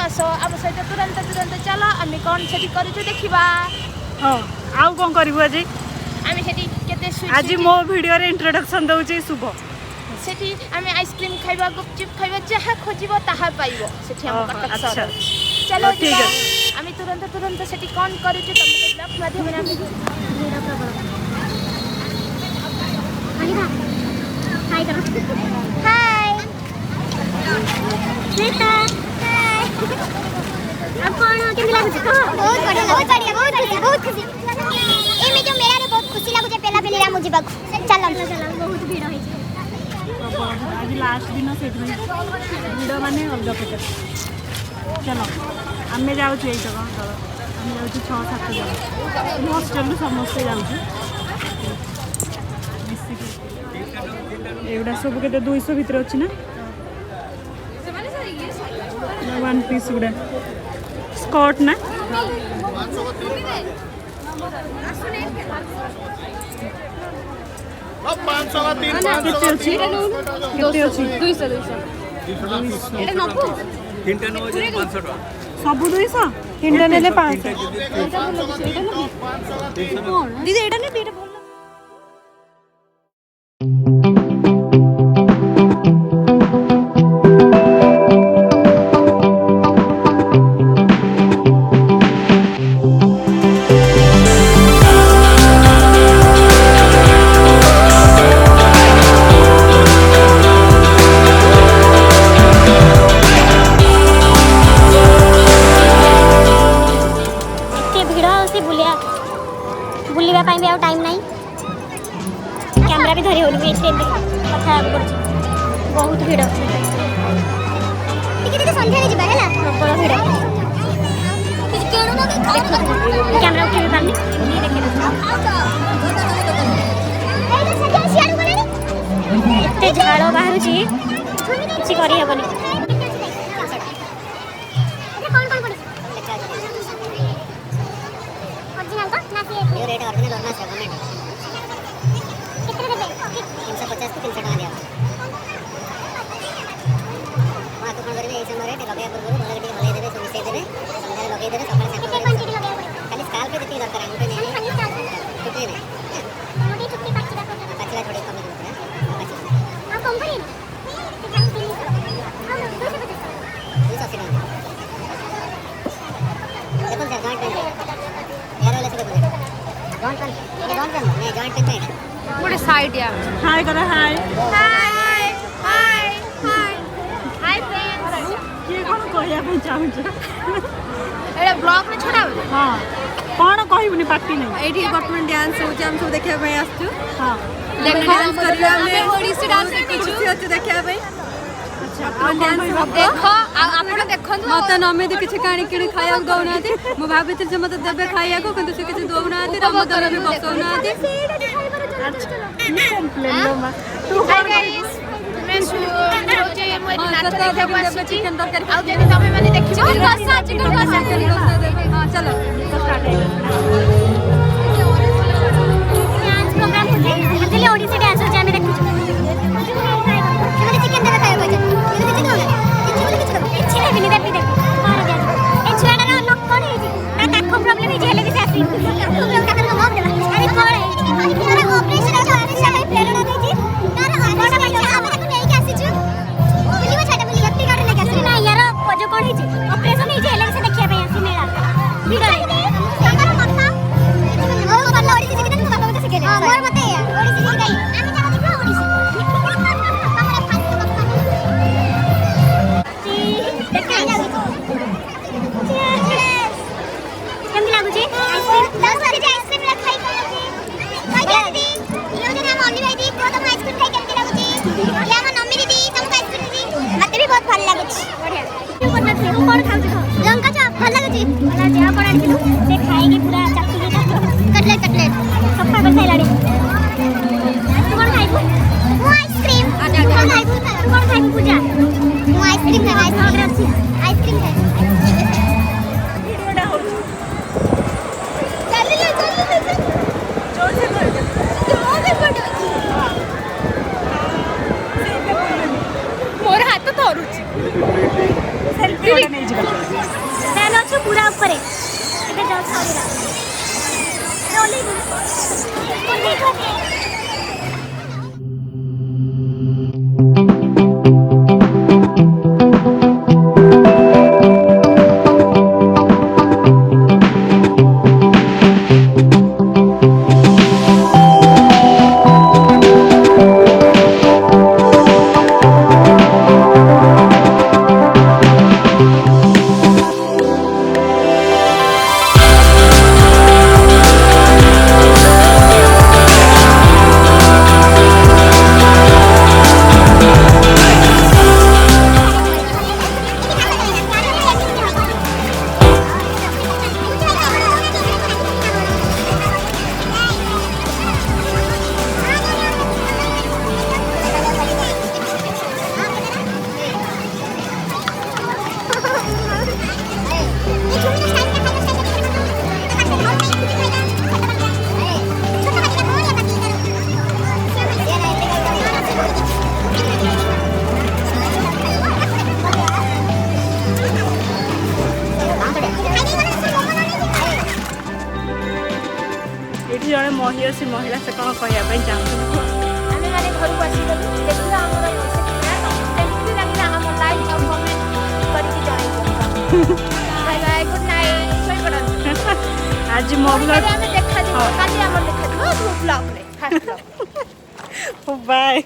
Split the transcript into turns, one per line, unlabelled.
आस आम सहित तुरंत तुरंत चल आम कौन से करूँ देखा।
हाँ आउ कौन करू आज
आम से
आज मो वीडियो रे इंट्रोडक्शन दउची शुभ
सेठी आम आइसक्रीम खाइबा गुपचुप खाइबा जहाँ खोजिबो ताहा पाइबो सेठी हम कटक
अच्छा
चलो
ठीक है
आम तुरंत तुरंत सेठी कौन करू तुम ब्लॉग माध्यम हाय करो हाय श्वेता हाय अब कौन केमि लागु छ बहुत बढ़िया बहुत खुशी ए में जो मेला रे बहुत खुशी लागु छ पेला पेला मुझे बाक चल बहुत भीड़ होई छ
आज लास्ट दिन से वीडियो माने अलग प्रकार चलो आम जाऊँ ये जगह आम जाऊँ 6-7 जन हॉस्टेल समस्ते जाऊँ एगुड़ा सब के 200 भितर अच्छी ना 1 पीस गुड़ा स्कर्ट ना सब 200 तीनटा नेले 500 दीदी एटा ने दीटा
बुलिया भी टाइम नहीं कैमरा भी धरी होनी कथा बहुत भीड़ सन्ध्या प्रबल भीड़ कैमरा उठे पारनी एत झाड़ बाहर किसी करहबनी
रेट ओरिजिनल होना चाहिए कितने देबे 350 को 300 टका दिया मां तो कोन करबे ए समय रेट लगे पूर्व बोले कि हले देबे सब मिसे देबे संध्या लगे देबे सकाळ
कितने क्वांटिटी लगे
खाली स्काल पे देती दरकार हमको नहीं कितने नहीं
मोटी छुट्टी पाचिला
थोड़ी कम देबे
हां कम करी
देखो जॉइंट पेन यार वाले से देखो जॉइंट पेन नहीं जॉइंट पेन है
मोटे साइड या
हाय करो हाय
हाय हाय हाय हाय फ्रेंड्स
किए कौन कहया पे चाहू छ
एटा ब्लॉग में छोड़ा
हां कौन कहबुनी पार्टी नहीं
एठी वर्तमान डांस होचे हम सब देखा पे आछू
हां
डांस करिया में ओडिसी डांस देखिछु होचे देखा पे
देखो आपण देखंतु
मत नमेदी किछि काणी किणी खाया दउनाती मो भाबित जे मत देबे खाया को किंतु से किछि दउनाती रमदर भी बसौनाती
प्लेन लो मा तू
गाइस मैं सोचे मोर नाटक देखब
देबे चिकन तरकारी
आ जे तमे माने देखिबो कसा चिकन कसा
हां चलो स्टार्ट
डांस प्रोग्राम होते मतलब ओडिसी डांस होचे हम देखिछु चिकन देबे खाया को
मोर हाथ धरुची
सेल्फी नहीं ଏଠି ଜଣେ ମହିୟସୀ ମହିଳା ସେ କ'ଣ କହିବା ପାଇଁ ଚାହୁଁଛନ୍ତି?
ଆମେ ମାନେ ଘରକୁ ଆସିଗଲୁ ଦେଖିଲା ଆମର ସେମିତି ଲାଗିଲା ଆମ ଲାଇକ୍ ଆଉ କମେଣ୍ଟ କରିକି ଜଣେଇବୁ। ବାଏ ବାଏ ଗୁଡ୍ ନାଇଟ୍ ଶୋଇପଡ଼ନ୍ତୁ।
ଆଜି ମୋ ବ୍ଲଗ୍
ଆମେ ଦେଖାଯିବ କାଲି ଆମର ଦେଖାଯିବ ବ୍ଲଗ୍ରେ ଫାଷ୍ଟ ବ୍ଲଗ୍।
ବାଏ।